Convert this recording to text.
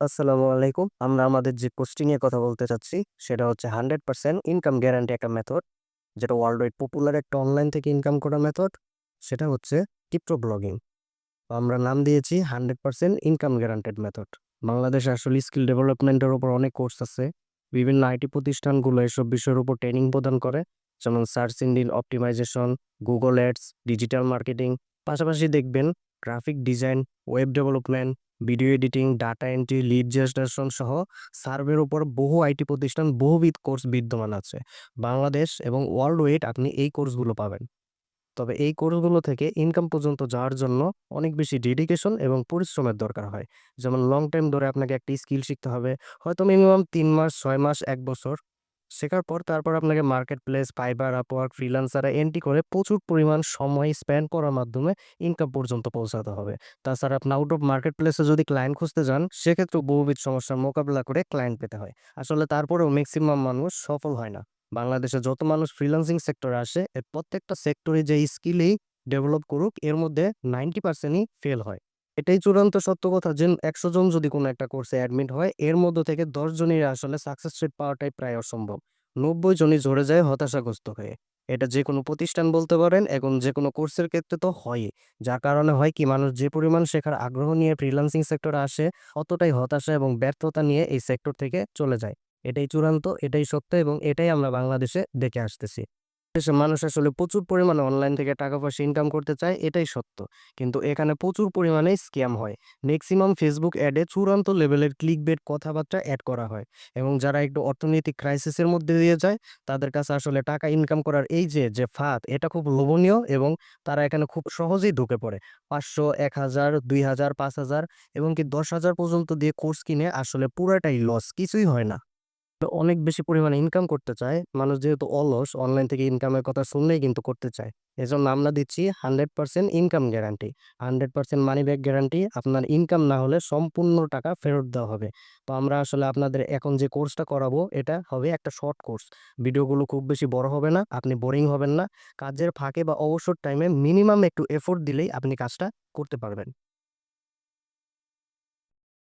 আসসালামু আলাইকুম। আমরা আমাদের যে কোর্সটি নিয়ে কথা বলতে চাচ্ছি, সেটা হচ্ছে 100% ইনকাম গ্যারান্টি একটা মেথড, যেটা ওয়ার্লড ওয়াইড পপুলার একটা অনলাইন থেকে ইনকাম করা মেথড। সেটা হচ্ছে ক্রিপ্টো ব্লগিং। আমরা নাম দিয়েছি 100% ইনকাম গ্যারান্টেড মেথড। বাংলাদেশে আসলে স্কিল ডেভেলপমেন্টের উপর অনেক কোর্স আছে। বিভিন্ন আইটি প্রতিষ্ঠানগুলো এসব বিষয়ের উপর ট্রেনিং প্রদান করে। যেমন search engine optimisation, Google ads, digital marketing. পাশাপাশি দেখবেন graphic design, web development, video editing, data entry, lead generation সহ সার্ভের উপর বহু আইটি প্রতিষ্ঠান বহুবিধ কোর্স বিদ্যমান আছে। বাংলাদেশ এবং ওয়ার্ল্ড ওয়াইড আপনি এই কোর্সগুলো পাবেন। তবে এই কোর্সগুলো থেকে ইনকাম পর্যন্ত যাওয়ার জন্য অনেক বেশি ডেডিকেশন এবং পরিশ্রমের দরকার হয়। যেমন লং টাইম ধরে আপনাকে একটা স্কিল শিখতে হবে। হয়তো মিনিমাম ৩ মাস, ৬ মাস, ১ বছর। শেখার পর তারপর আপনাকে মার্কেট প্লেস, ফাইবার, আপওয়ার্ক, ফ্রিল্যান্সারে এন্ট্রি করে প্রচুর পরিমাণ সময় স্পেন্ড করার মাধ্যমে ইনকাম পর্যন্ত পৌঁছাতে হবে। তাছাড়া আপনি আউট অফ মার্কেট প্লেসে যদি ক্লায়েন্ট খুঁজতে যান, সেক্ষেত্রেও বহুবিধ সমস্যার মোকাবিলা করে ক্লায়েন্ট পেতে হয়। আসলে তারপরেও মেক্সিমাম মানুষ সফল হয় না। বাংলাদেশে যত মানুষ ফ্রিল্যান্সিং সেক্টরে আসে, এর প্রত্যেকটা সেক্টরে যে স্কিলই ডেভেলপ করুক, এর মধ্যে 90%ই ফেল হয়। এটাই চূড়ান্ত সত্য কথা যে ১০০ জন যদি কোনো একটা কোর্সে অ্যাডমিট হয়, এর মধ্য থেকে ১০ জনেরই আসলে সাকসেস রেট পাওয়াটাই প্রায় অসম্ভব। ৯০ জনই ঝরে যায় হতাশাগ্রস্ত হয়ে। এটা যেকোনো প্রতিষ্ঠান বলতে পারেন, এখন যেকোনো কোর্সের ক্ষেত্রে তো হয়ই। যার কারণে হয় কি, মানুষ যে পরিমাণ শেখার আগ্রহ নিয়ে ফ্রিল্যান্সিং সেক্টরে আসে, অতটাই হতাশা এবং ব্যর্থতা নিয়ে এই সেক্টর থেকে চলে যায়। এটাই চূড়ান্ত, এটাই সত্য এবং এটাই আমরা বাংলাদেশে দেখে আসতেছি। দেশের মানুষ আসলে প্রচুর পরিমাণে অনলাইন থেকে টাকা-পয়সা ইনকাম করতে চায়, এটাই সত্য। কিন্তু এখানে প্রচুর পরিমাণে স্ক্যাম হয়। মেক্সিমাম ফেসবুক অ্যাডে চূড়ান্ত লেভেলের ক্লিকবেট কথাবার্তা এড করা হয় এবং যারা একটু অর্থনৈতিক ক্রাইসিসের মধ্যে দিয়ে যায়, তাদের কাছে আসলে টাকা ইনকাম করার এই যে ফাঁদ, এটা খুব লোভনীয় এবং তারা এখানে খুব সহজেই ঢুকে পড়ে। ৫০০, ১,০০০, ২,০০০, ৫,০০০ এবং কি ১০,০০০ পর্যন্ত দিয়ে কোর্স কিনে আসলে পুরাটাই লস, কিছুই হয় না। অনেক বেশি পরিমাণে ইনকাম করতে চায়। মানুষ যেহেতু অলস, অনলাইন থেকে ইনকামের কথা শুনলেই কিন্তু করতে চায়। এজন্য আমরা দিচ্ছি 100% income guarantee. 100% money back guarantee. আপনার ইনকাম না হলে সম্পূর্ণ টাকা ফেরত দেওয়া হবে। তো আমরা আসলে আপনাদের এখন যে কোর্সটা করাবো, এটা হবে একটা শর্ট কোর্স। ভিডিওগুলো খুব বেশি বড় হবে না, আপনি বোরিং হবেন না। কাজের ফাঁকে বা অবসর টাইমে মিনিমাম একটু এফোর্ট দিলেই আপনি কাজটা করতে পারবেন।